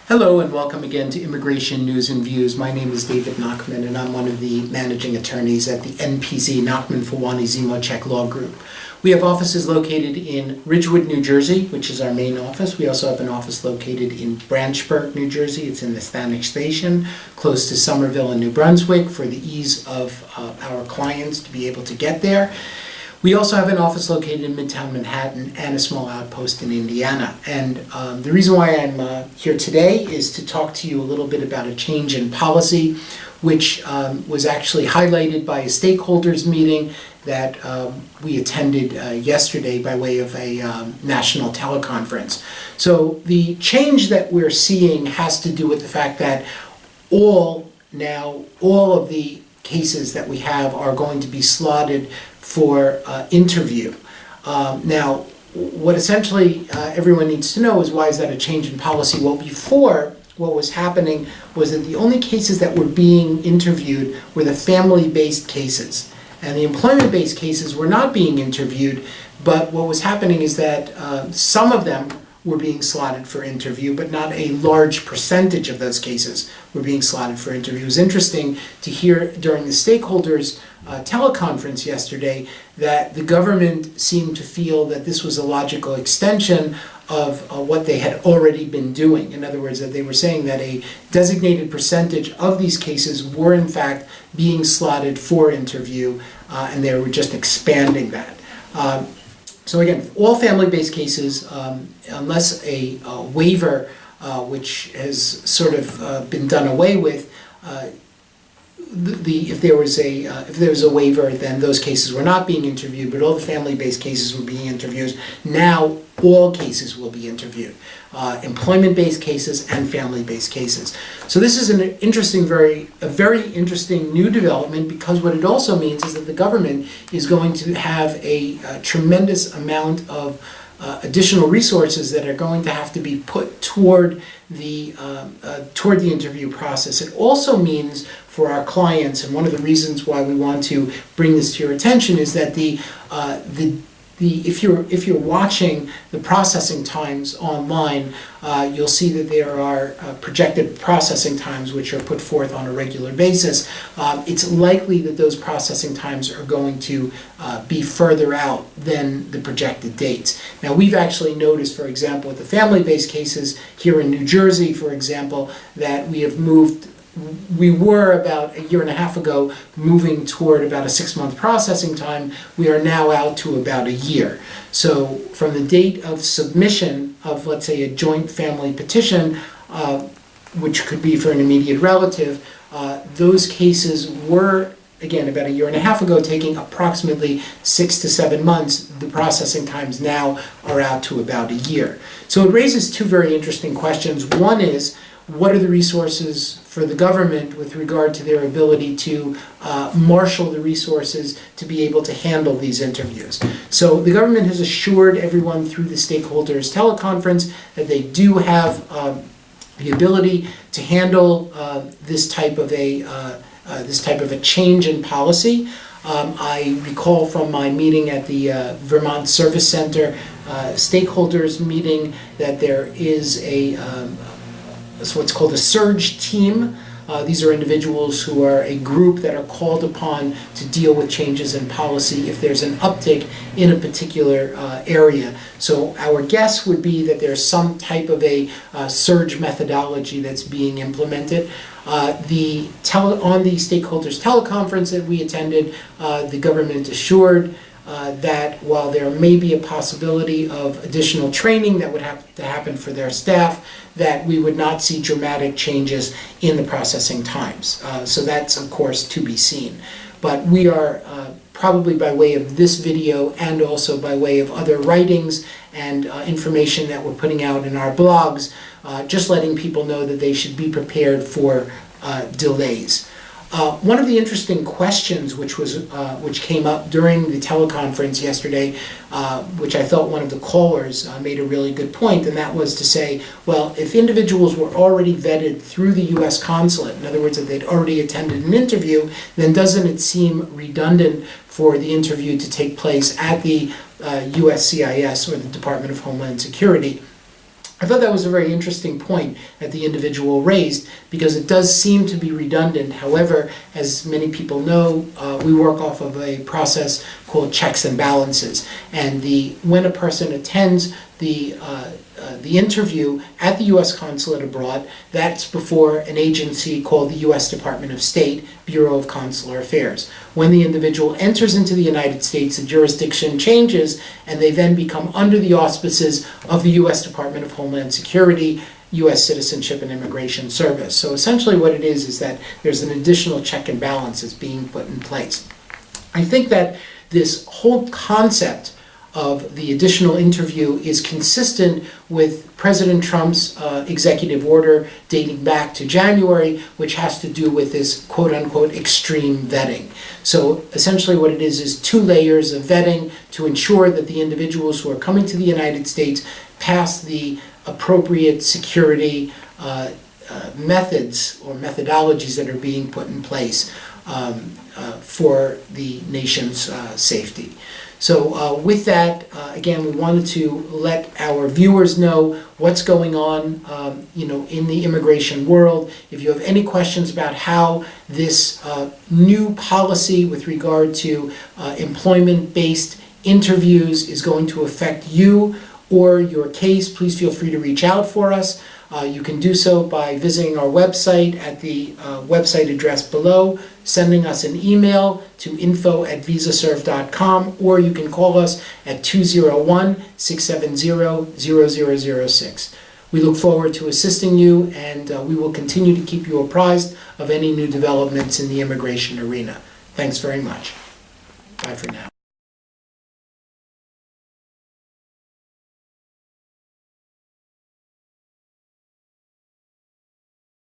Hello and welcome again to Immigration News and Views. My name is David Nachman and I'm one of the managing attorneys at the NPZ Nachman Fawani Zimochek Law Group. We have offices located in Ridgewood, New Jersey, which is our main office. We also have an office located in Branchburg, New Jersey. It's in the Stanich Station, close to Somerville and New Brunswick, for the ease of our clients to be able to get there. We also have an office located in Midtown Manhattan and a small outpost in Indiana. And the reason why I'm here today is to talk to you a little bit about a change in policy, which was actually highlighted by a stakeholders meeting that we attended yesterday by way of a national teleconference. So the change that we're seeing has to do with the fact that all of the cases that we have are going to be slotted for interview. Now, what essentially everyone needs to know is, why is that a change in policy? Well, before, what was happening was that the only cases that were being interviewed were the family-based cases, and the employment-based cases were not being interviewed. But what was happening is that some of them were being slotted for interview, but not a large percentage of those cases were being slotted for interview. It was interesting to hear during the stakeholders teleconference yesterday that the government seemed to feel that this was a logical extension of what they had already been doing. In other words, that they were saying that a designated percentage of these cases were in fact being slotted for interview, and they were just expanding that. So again, all family-based cases, unless a waiver, which has sort of been done away with, if there was a waiver, then those cases were not being interviewed, but all the family-based cases were being interviewed. Now all cases will be interviewed, employment-based cases and family-based cases. So this is a very interesting new development, because what it also means is that the government is going to have a tremendous amount of additional resources that are going to have to be put toward the interview process. It also means for our clients, and one of the reasons why we want to bring this to your attention, is that if you're watching the processing times online, you'll see that there are projected processing times which are put forth on a regular basis. It's likely that those processing times are going to be further out than the projected dates. Now, we've actually noticed, for example, with the family-based cases here in New Jersey, for example, that we were about a year and a half ago moving toward about a 6-month processing time. We are now out to about a year. So from the date of submission of, let's say, a joint family petition, which could be for an immediate relative, those cases were, again, about a year and a half ago, taking approximately 6 to 7 months. The processing times now are out to about a year. So it raises two very interesting questions. One is, what are the resources for the government with regard to their ability to marshal the resources to be able to handle these interviews? So the government has assured everyone through the stakeholders teleconference that they do have the ability to handle this type of a change in policy. I recall from my meeting at the Vermont Service Center stakeholders meeting that there is what's called a surge team. These are individuals who are a group that are called upon to deal with changes in policy if there's an uptick in a particular area. So our guess would be that there's some type of a surge methodology that's being implemented. On the stakeholders teleconference that we attended, the government assured that while there may be a possibility of additional training that would have to happen for their staff, that we would not see dramatic changes in the processing times. So that's, of course, to be seen. But we are probably, by way of this video and also by way of other writings and information that we're putting out in our blogs, just letting people know that they should be prepared for delays. One of the interesting questions which came up during the teleconference yesterday, which I thought one of the callers made a really good point, and that was to say, well, if individuals were already vetted through the U.S. consulate, in other words, that they'd already attended an interview, then doesn't it seem redundant for the interview to take place at the USCIS, or the Department of Homeland Security? I thought that was a very interesting point that the individual raised, because it does seem to be redundant. However, as many people know, we work off of a process called checks and balances. And when a person attends the interview at the U.S. Consulate abroad, that's before an agency called the U.S. Department of State, Bureau of Consular Affairs. When the individual enters into the United States, the jurisdiction changes, and they then become under the auspices of the U.S. Department of Homeland Security, U.S. Citizenship and Immigration Service. So essentially what it is that there's an additional check and balance that's being put in place. I think that this whole concept of the additional interview is consistent with President Trump's executive order dating back to January, which has to do with this quote-unquote extreme vetting. So essentially what it is 2 layers of vetting to ensure that the individuals who are coming to the United States pass the appropriate security methods or methodologies that are being put in place for the nation's safety. So with that, again, we wanted to let our viewers know what's going on, in the immigration world. If you have any questions about how this new policy with regard to employment-based interviews is going to affect you or your case, please feel free to reach out for us. You can do so by visiting our website at the website address below, sending us an email to info@visaserve.com, or you can call us at 201-670-0006. We look forward to assisting you, and we will continue to keep you apprised of any new developments in the immigration arena. Thanks very much. Bye for now.